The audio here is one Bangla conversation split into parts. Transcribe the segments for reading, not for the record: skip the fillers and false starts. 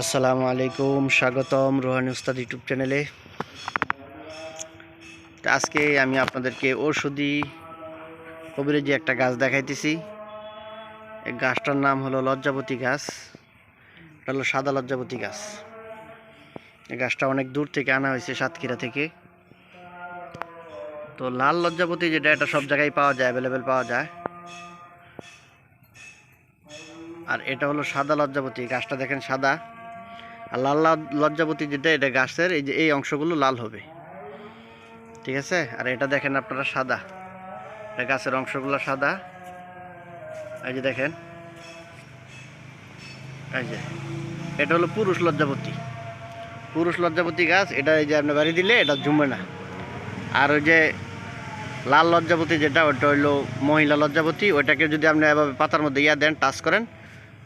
আসসালামু আলাইকুম, স্বাগতম রোহানি উস্তাদ ইউটিউব চ্যানেলে। আজকে আমি আপনাদেরকে ঔষধি কবিরাজি একটা গাছ দেখাইতেছি। এই গাছটার নাম হলো লজ্জাবতী গাছ। এটা হলো সাদা লজ্জাবতী গাছ। এই গাছটা অনেক দূর থেকে আনা হয়েছে, সাতক্ষীরা থেকে। তো লাল লজ্জাবতী যেটা, এটা সব জায়গায় পাওয়া যায়, অ্যাভেলেবেল পাওয়া যায়। আর এটা হলো সাদা লজ্জাবতী। গাছটা দেখেন সাদা। আর লাল লজ্জাবতী যেটা, এটা গাছের এই যে এই অংশগুলো লাল হবে, ঠিক আছে। আর এটা দেখেন আপনারা সাদা, এটা গাছের অংশগুলো সাদা। এই যে দেখেন, এই যে এটা হলো পুরুষ লজ্জাবতী গাছ। এটা এই যে আপনি বাড়ি দিলে এটা জমবে না। আর ওই যে লাল লজ্জাবতী যেটা, ওটা হইলো মহিলা লজ্জাবতী। ওইটাকে যদি আপনি এভাবে পাতার মধ্যে দেন, টাচ করেন,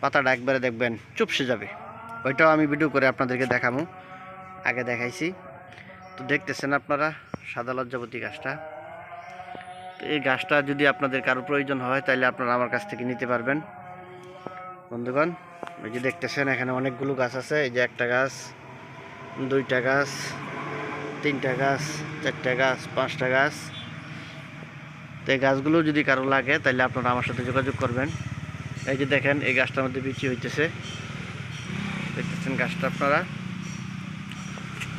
পাতাটা একবারে দেখবেন চুপসে যাবে। ওইটাও আমি ভিডিও করে আপনাদেরকে দেখাবো, আগে দেখাইছি। তো দেখতেছেন আপনারা সাদা লজ্জাবতী গাছটা। তো এই গাছটা যদি আপনাদের কারো প্রয়োজন হয়, তাহলে আপনারা আমার কাছ থেকে নিতে পারবেন বন্ধুগণ। এই যে দেখতেছেন এখানে অনেকগুলো গাছ আছে। এই যে একটা গাছ, দুইটা গাছ, তিনটা গাছ, চারটা গাছ, পাঁচটা গাছ। তো এই গাছগুলো যদি কারো লাগে, তাহলে আপনারা আমার সাথে যোগাযোগ করবেন। এই যে দেখেন, এই গাছটার মধ্যে বিচি হইতেছে, দেখতেছেন গাছটা আপনারা।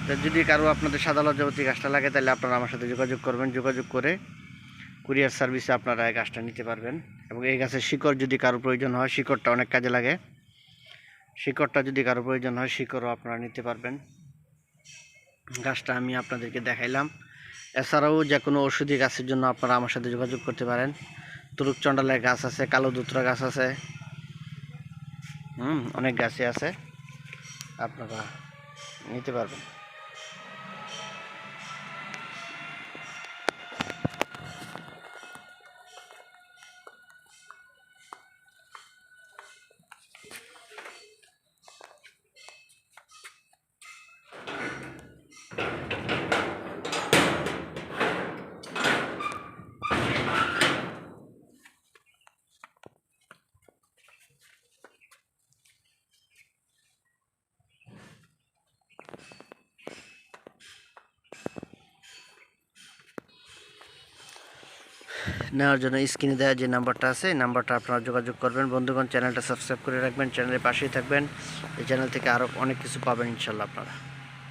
তো যদি কারো আপনাদের সাদা লজ্জাবতী গাছটা লাগে, তাহলে আপনারা আমার সাথে যোগাযোগ করবেন। যোগাযোগ করে কুরিয়ার সার্ভিসে আপনারা এই গাছটা নিতে পারবেন। এবং এই গাছের শিকড় যদি কারো প্রয়োজন হয়, শিকড়টা অনেক কাজে লাগে। শিকড়টা যদি কারো প্রয়োজন হয়, শিকড়ও আপনারা নিতে পারবেন। গাছটা আমি আপনাদেরকে দেখাইলাম। এছাড়াও যে কোনো ওষুধি গাছের জন্য আপনারা আমার সাথে যোগাযোগ করতে পারেন। তুরুক চন্ডালের গাছ আছে, কালো দুত্রা গাছ আছে, অনেক গাছই আছে, আপনারা নিতে পারবেন। নেওয়ার জন্য স্ক্রিনে দেওয়া যে নাম্বারটা আছে, এই নাম্বারটা আপনারা যোগাযোগ করবেন বন্ধুগণ। চ্যানেলটা সাবস্ক্রাইব করে রাখবেন, চ্যানেলের পাশেই থাকবেন। এই চ্যানেল থেকে আরও অনেক কিছু পাবেন ইনশাল্লাহ আপনারা।